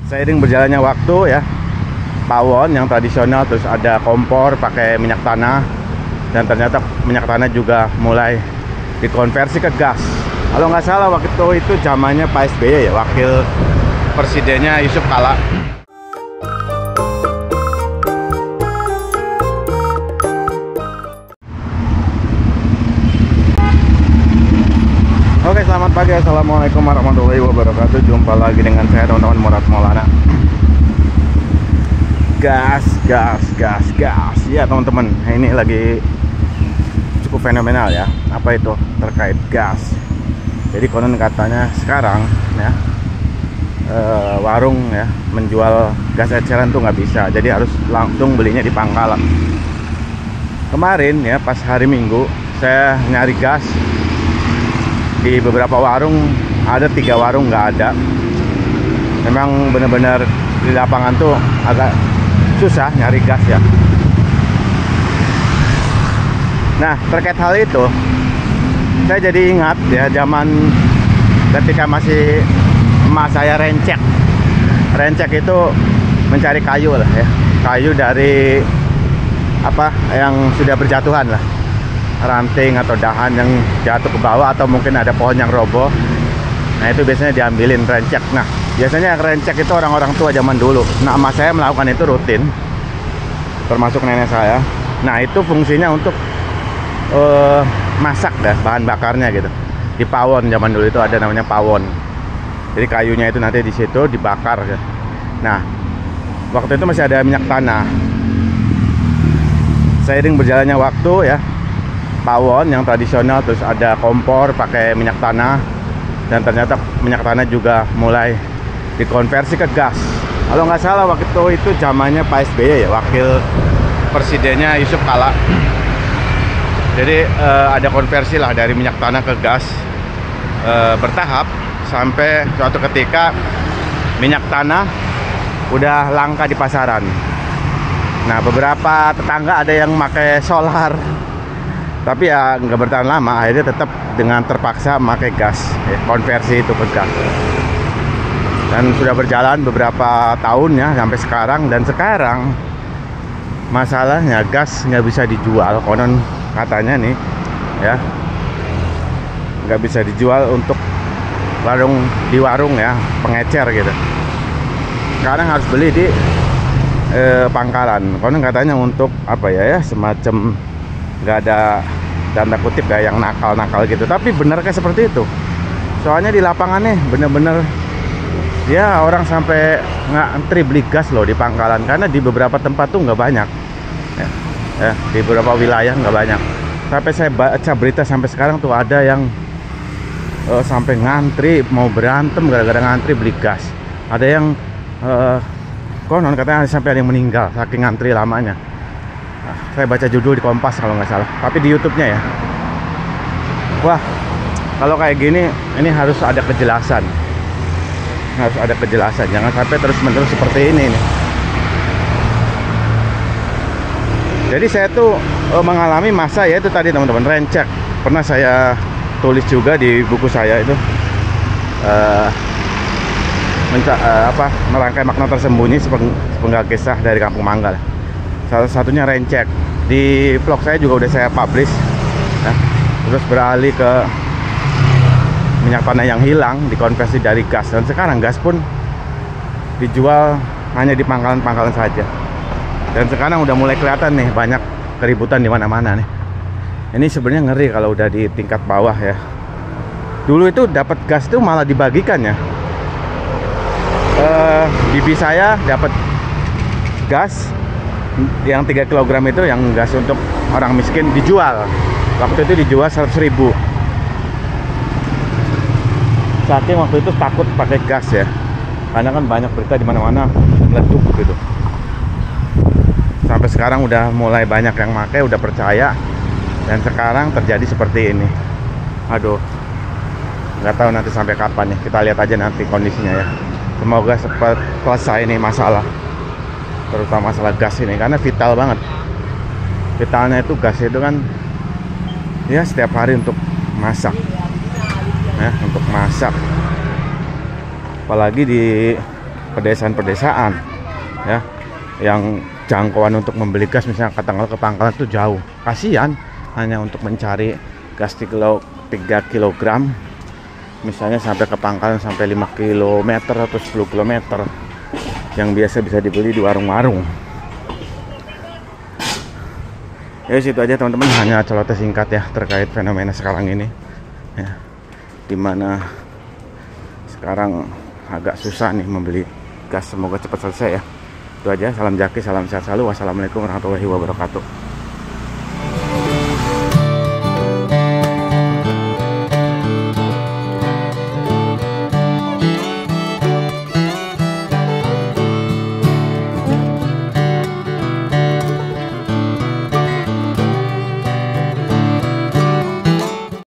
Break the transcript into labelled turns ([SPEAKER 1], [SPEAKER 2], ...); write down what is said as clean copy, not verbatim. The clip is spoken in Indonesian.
[SPEAKER 1] Seiring berjalannya waktu ya, pawon yang tradisional, terus ada kompor pakai minyak tanah, dan ternyata minyak tanah juga mulai dikonversi ke gas. Kalau nggak salah waktu itu zamannya Pak SBY ya, wakil presidennya Yusuf Kala. Oke, selamat pagi, assalamualaikum warahmatullahi wabarakatuh. Jumpa lagi dengan saya teman-teman Murad Maulana. Gas ya teman-teman. Ini lagi cukup fenomenal ya. Apa itu terkait gas? Jadi konon katanya sekarang ya warung ya menjual gas eceran tuh nggak bisa. Jadi harus langsung belinya di pangkalan. Kemarin ya pas hari Minggu saya nyari gas di beberapa warung, ada 3 warung nggak ada. Memang benar-benar di lapangan tuh agak susah nyari gas ya. Nah, terkait hal itu saya jadi ingat ya zaman ketika masih emak saya rencek itu mencari kayu lah ya, kayu dari apa yang sudah berjatuhan lah, ranting atau dahan yang jatuh ke bawah, atau mungkin ada pohon yang roboh. Nah itu biasanya diambilin rencek. Nah biasanya yang rencek itu orang-orang tua zaman dulu. Nah emak saya melakukan itu rutin, termasuk nenek saya. Nah itu fungsinya untuk masak dah, bahan bakarnya gitu. Di pawon zaman dulu itu ada namanya pawon. Jadi kayunya itu nanti di situ dibakar ya. Nah waktu itu masih ada minyak tanah. Seiring berjalannya waktu ya, pawon yang tradisional, terus ada kompor pakai minyak tanah, dan ternyata minyak tanah juga mulai dikonversi ke gas. Kalau nggak salah waktu itu zamannya Pak SBY ya, wakil presidennya Yusuf Kala. Jadi ada konversi lah dari minyak tanah ke gas bertahap, sampai suatu ketika minyak tanah udah langka di pasaran. Nah beberapa tetangga ada yang pakai solar, tapi ya nggak bertahan lama, akhirnya tetap dengan terpaksa memakai gas ya, konversi itu ke gas. Dan sudah berjalan beberapa tahun ya sampai sekarang. Dan sekarang masalahnya gas nggak bisa dijual, konon katanya nih ya, nggak bisa dijual untuk di warung ya, pengecer gitu. Sekarang harus beli di pangkalan. Konon katanya untuk apa ya, semacam nggak ada tanda kutip ya yang nakal-nakal gitu. Tapi benarkah seperti itu? Soalnya di lapangan nih bener-bener ya orang sampai ngantri beli gas loh di pangkalan, karena di beberapa tempat tuh nggak banyak ya, di beberapa wilayah nggak banyak. Sampai saya baca berita sampai sekarang tuh ada yang sampai ngantri, mau berantem gara-gara ngantri beli gas. Ada yang konon katanya sampai ada yang meninggal saking ngantri lamanya. Saya baca judul di Kompas kalau nggak salah, tapi di YouTube-nya ya. Wah, kalau kayak gini ini harus ada kejelasan. Harus ada kejelasan, jangan sampai terus-menerus seperti ini nih. Jadi saya tuh mengalami masa ya itu tadi teman-teman, rencek. Pernah saya tulis juga di buku saya itu merangkai makna tersembunyi sepenggal kisah dari Kampung Mangga. Salah satunya rencek. Di vlog saya juga udah saya publish ya. Terus beralih ke minyak tanah yang hilang, dikonversi dari gas. Dan sekarang gas pun dijual hanya di pangkalan-pangkalan saja. Dan sekarang udah mulai kelihatan nih banyak keributan di mana-mana nih. Ini sebenarnya ngeri kalau udah di tingkat bawah ya. Dulu itu dapat gas itu malah dibagikan ya. Bibi saya dapat gas yang 3 kg itu, yang gas untuk orang miskin, dijual. Waktu itu dijual 100.000. Saking waktu itu takut pakai gas ya, karena kan banyak berita di mana-mana meletup gitu. Sampai sekarang udah mulai banyak yang pakai, udah percaya, dan sekarang terjadi seperti ini. Aduh, nggak tahu nanti sampai kapan ya. Kita lihat aja nanti kondisinya ya. Semoga cepat selesai ini masalah, terutama masalah gas ini, karena vital banget. Vitalnya itu gas itu kan ya setiap hari untuk masak ya, untuk masak. Apalagi di pedesaan-pedesaan ya, yang jangkauan untuk membeli gas misalnya ke Pangkalan itu jauh. Kasihan hanya untuk mencari gas 3 kg misalnya sampai ke Pangkalan sampai 5 km atau 10 km yang biasa bisa dibeli di warung-warung. Ya situ aja teman-teman, hanya celoteh singkat ya terkait fenomena sekarang ini ya, dimana sekarang agak susah nih membeli gas. Semoga cepat selesai ya. Itu aja, salam jaki, salam sehat selalu. Wassalamualaikum warahmatullahi wabarakatuh.